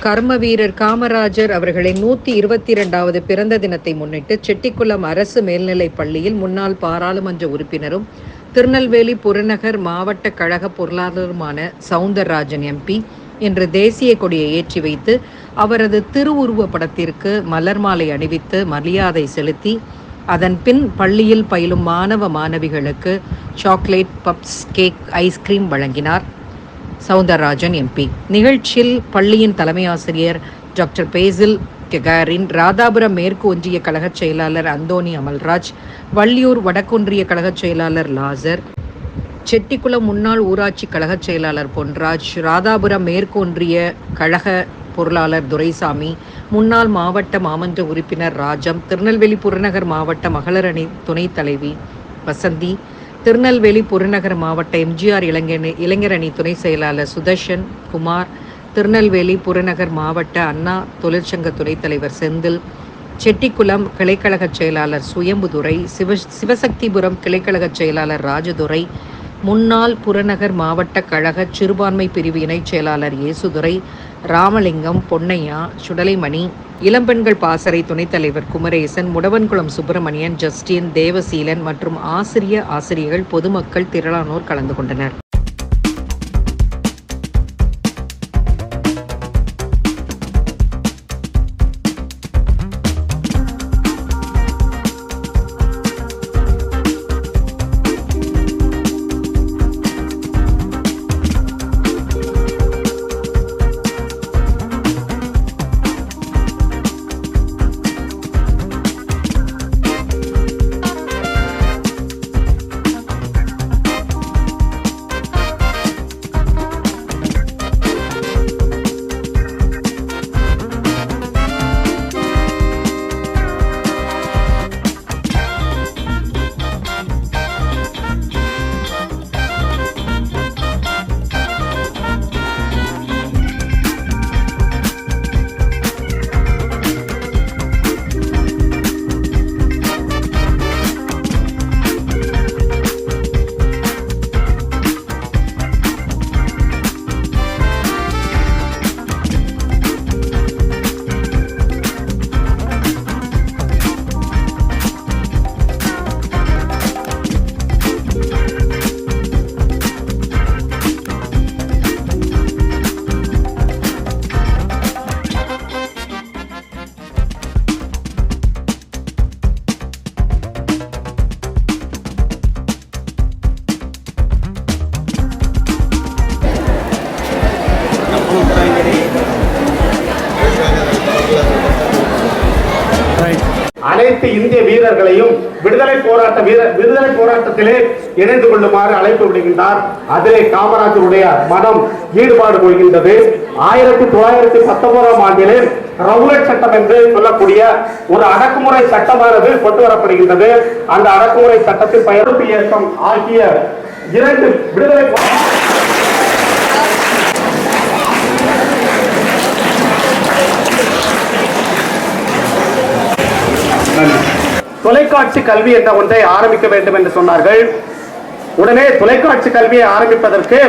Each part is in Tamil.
கர்ம வீரர் காமராஜர் அவர்களின் 122வது பிறந்த தினத்தை முன்னிட்டு செட்டிக்குளம் அரசு மேல்நிலைப் பள்ளியில் முன்னாள் பாராளுமன்ற உறுப்பினரும் திருநெல்வேலி புறநகர் மாவட்ட கழக பொருளாளருமான சவுந்தரராஜன் எம்பி இன்று தேசிய கொடியை ஏற்றி வைத்து அவரது திருவுருவ படத்திற்கு மலர் மாலை அணிவித்து மரியாதை செலுத்தி அதன் பின் பள்ளியில் பயிலும் மாணவ மாணவிகளுக்கு சாக்லேட், பப்ஸ், கேக், ஐஸ்கிரீம் வழங்கினார் சவுந்தரராஜன் எம்பி. நிகழ்ச்சியில் பள்ளியின் தலைமை ஆசிரியர் டாக்டர் பேசில் கெகாரின், ராதாபுரம் மேற்கு ஒன்றிய கழக செயலாளர் அந்தோணி அமல்ராஜ், வள்ளியூர் வடக்கொன்றிய கழக செயலாளர் லாசர், செட்டிக்குளம் முன்னாள் ஊராட்சி கழக செயலாளர் பொன்ராஜ், ராதாபுரம் மேற்கு ஒன்றிய கழக பொருளாளர் துரைசாமி, முன்னாள் மாவட்ட மாமன்ற உறுப்பினர் ராஜம், திருநெல்வேலி புறநகர் மாவட்ட மகளிர் அணி துணைத் தலைவி வசந்தி, திருநெல்வேலி புறநகர் மாவட்ட எம்ஜிஆர் இளைஞர் அணி துணை செயலாளர் சுதர்ஷன் குமார், திருநெல்வேலி புறநகர் மாவட்ட அண்ணா தொழிற்சங்க துணைத் தலைவர் செந்தில், செட்டிக்குளம் கிளைக்கழக செயலாளர் சுயம்புதுரை, சிவசக்திபுரம் கிளைக்கழக செயலாளர் ராஜதுரை, முன்னாள் புறநகர் மாவட்ட கழக சிறுபான்மை பிரிவு இணைச் செயலாளர் இயேசுதுரை, ராமலிங்கம், பொன்னையா, சுடலைமணி, இளம்பெண்கள் பாசறை துணைத் தலைவர் குமரேசன், முடவன்குளம் சுப்பிரமணியன், ஜஸ்டின், தேவசீலன் மற்றும் ஆசிரியர்கள், பொதுமக்கள் திரளானோர் கலந்து கொண்டனர். அனைத்து இந்திய வீரர்களையும் விடுதலை போராட்டத்திலே இணைந்து கொள்ளுமாறு அழைப்பு விடுகின்றார். அதிலே காமராஜருடைய மனம் ஈடுபாடு கொள்கின்றது. 1919 ஆண்டிலே ரவுலட் சட்டம் என்று சொல்லக்கூடிய ஒரு அடக்குமுறை சட்டமானது கொண்டு வரப்படுகின்றது. அந்த அடக்குமுறை சட்டத்தில் பயணத்து இயக்கம் ஆகிய 2 விடுதலை தொலைக்காட்சி கல்வி என்ற ஒன்றை ஆரம்பிக்க வேண்டும் என்று சொன்னார்கள். உடனே தொலைக்காட்சி கல்வியை ஆரம்பிப்பதற்கு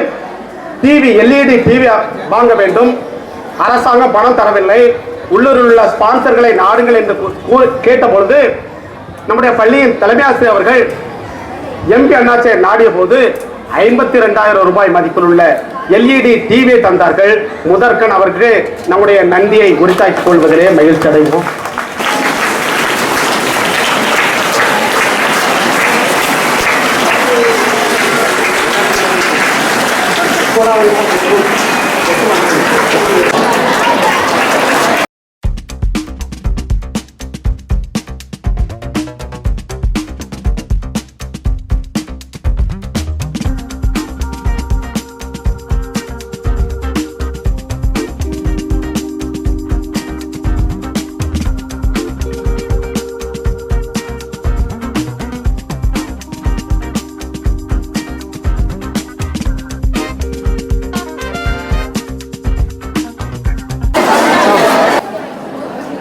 LED டிவி வாங்க வேண்டும். அரசாங்கம் பணம் தரவில்லை. உள்ளூரில் உள்ள ஸ்பான்சர்களை நாடுங்கள் என்று கேட்டபொழுது நம்முடைய பள்ளியின் தலைமை ஆசிரியர் அவர்கள் எம்பி அண்ணாச்சியை நாடிய போது 52,000 ரூபாய் மதிப்பில் உள்ள LED டிவியை தந்தார்கள். முதற்கண் அவருக்கு நம்முடைய நன்றியை உரித்தாக்கிக் கொள்வதிலே மகிழ்ச்சி அடைவோம்.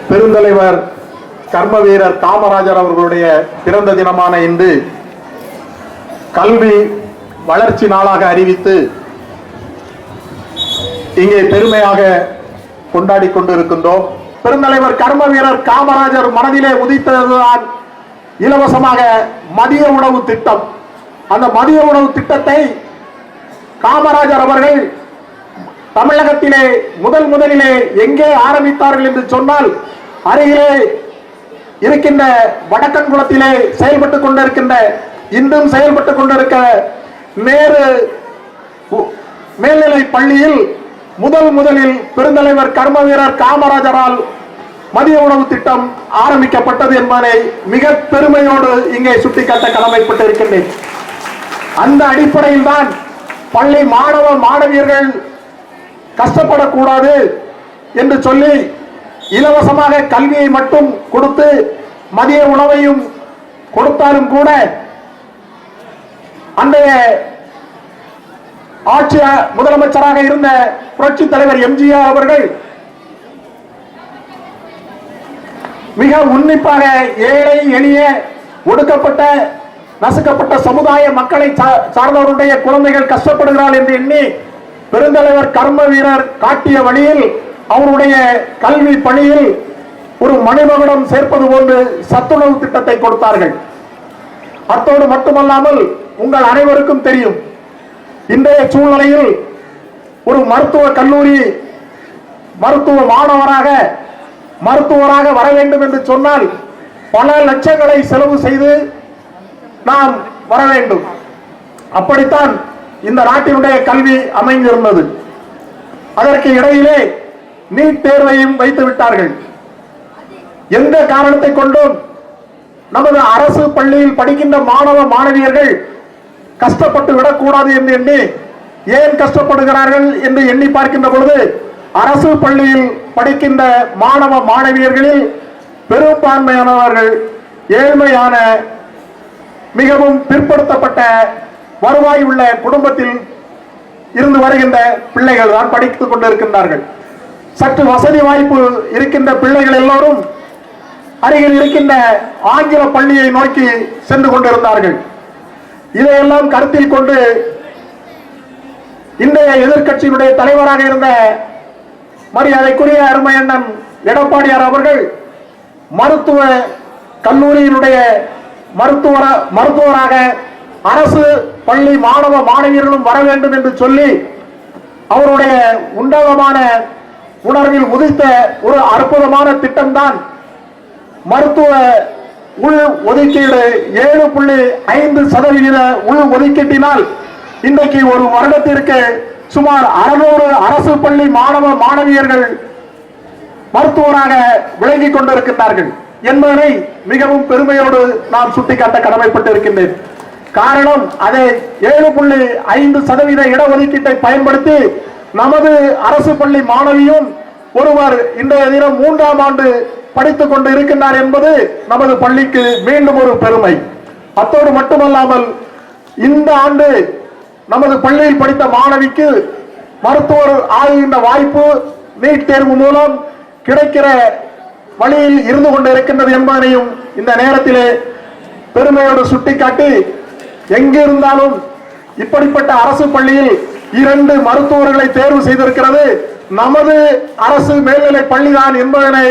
பெருந்தலைவர் கர்ம வீரர் காமராஜர் அவர்களுடைய பிறந்த தினமான இன்று கல்வி வளர்ச்சி நாளாக அறிவித்து இங்கே பெருமையாக கொண்டாடி கொண்டிருக்கின்றோம். பெருந்தலைவர் கர்ம வீரர் காமராஜர் மனதிலே உதித்ததுதான் இலவசமாக மதிய உணவு திட்டம். அந்த மதிய உணவு திட்டத்தை காமராஜர் அவர்கள் தமிழகத்திலே முதலிலே எங்கே ஆரம்பித்தார்கள் என்று சொன்னால், அருகிலே இருக்கின்ற வடக்கன்குளத்திலே செயல்பட்டுக் கொண்டிருக்கின்ற, இன்றும் செயல்பட்டுக் கொண்டிருக்க நேரு மேல்நிலை பள்ளியில் முதலில் பெருந்தலைவர் கர்ம வீரர் காமராஜரால் மதிய உணவு திட்டம் ஆரம்பிக்கப்பட்டது என்பதை மிக பெருமையோடு இங்கே சுட்டிக்காட்ட கடமைப்பட்டிருக்கின்றேன். அந்த அடிப்படையில் தான் பள்ளி மாணவ மாணவியர்கள் கஷ்டப்படக்கூடாது என்று சொல்லி இலவசமாக கல்வியை மட்டும் கொடுத்து மதிய உணவையும் கொடுத்தாலும் கூட அன்றைய ஆட்சி முதலமைச்சராக இருந்த புரட்சி தலைவர் எம்ஜிஆர் அவர்கள் மிக உன்னிப்பாக ஏழை எளிய ஒடுக்கப்பட்ட நசுக்கப்பட்ட சமுதாய மக்களை சார்ந்தவருடைய குழந்தைகள் கஷ்டப்படுகிறார்கள் என்று எண்ணி பெருந்தலைவர் கர்ம வீரர் காட்டிய வழியில் அவருடைய கல்வி பணியில் ஒரு மணிமகுடம் சேர்ப்பது போன்று சத்துணவு திட்டத்தை கொடுத்தார்கள். அத்தோடு மட்டுமல்லாமல் உங்கள் அனைவருக்கும் தெரியும், இன்றைய சூழ்நிலையில் ஒரு மருத்துவ கல்லூரி மருத்துவராக வர வேண்டும் என்று சொன்னால் பல லட்சங்களை செலவு செய்து நாம் வர வேண்டும். அப்படித்தான் இந்த நாட்டினுடைய கல்வி அமைந்திருந்தது. அதற்கு இடையிலே நீட் தேர்வையும் வைத்து விட்டார்கள். எந்த காரணத்தை கொண்டும் நமது அரசு பள்ளியில் படிக்கின்ற மாணவ மாணவியர்கள் கஷ்டப்பட்டு விடக்கூடாது என்று எண்ணி, ஏன் கஷ்டப்படுகிறார்கள் என்று எண்ணி பார்க்கின்ற பொழுது, அரசு பள்ளியில் படிக்கின்ற மாணவ மாணவியர்களில் பெரும்பான்மையானவர்கள் ஏழ்மையான மிகவும் பிற்படுத்தப்பட்ட வருவாய் உள்ள குடும்பத்தில் இருந்து வருகின்ற பிள்ளைகள் தான் படித்துக் கொண்டிருக்கின்றார்கள். சற்று வசதி வாய்ப்பு இருக்கின்ற பிள்ளைகள் எல்லோரும் அருகில் இருக்கின்ற ஆங்கில பள்ளியை நோக்கி சென்று கொண்டிருந்தார்கள். இதையெல்லாம் கருத்தில் கொண்டு இன்றைய எதிர்க்கட்சியினுடைய தலைவராக இருந்த மரியாதைக்குரிய அருமை அண்ணன் எடப்பாடியார் அவர்கள் மருத்துவ கல்லூரியினுடைய மருத்துவராக அரசு பள்ளி மாணவ மாணவியர்களும் வர வேண்டும் என்று சொல்லி அவருடைய உன்னதமான உணர்வில் உதித்த ஒரு அற்புதமான திட்டம்தான் மருத்துவ உள் ஒதுக்கீடு. 7.5% உள் ஒதுக்கீட்டினால் இன்றைக்கு ஒரு வருடத்திற்கு சுமார் 600 அரசு பள்ளி மாணவ மாணவியர்கள் மருத்துவராக விளங்கிக் கொண்டிருக்கின்றார்கள் என்பதனை மிகவும் பெருமையோடு நாம் சுட்டிக்காட்ட கடமைப்பட்டிருக்கின்றேன். காரணம், அதை 7.5% இடஒதுக்கீட்டை பயன்படுத்தி நமது அரசு பள்ளி மாணவியும் ஒருவர் இன்றைய தினம் 3ஆம் ஆண்டு படித்துக் கொண்டு இருக்கின்றார் என்பது நமது பள்ளிக்கு மீண்டும் ஒரு பெருமை. அத்தோடு மட்டுமல்லாமல் இந்த ஆண்டு நமது பள்ளியில் படித்த மாணவிக்கு மருத்துவர் ஆகின்ற வாய்ப்பு நீட் தேர்வு மூலம் கிடைக்கிற வழியில் இருந்து கொண்டு இருக்கின்றது என்பதனையும் இந்த நேரத்திலே பெருமையோடு சுட்டிக்காட்டி, எங்கிருந்தாலும் இப்படிப்பட்ட அரசு பள்ளியில் 2 மருத்துவர்களை தேர்வு செய்திருக்கிறது நமது அரசு மேல்நிலை பள்ளிதான் என்பதனை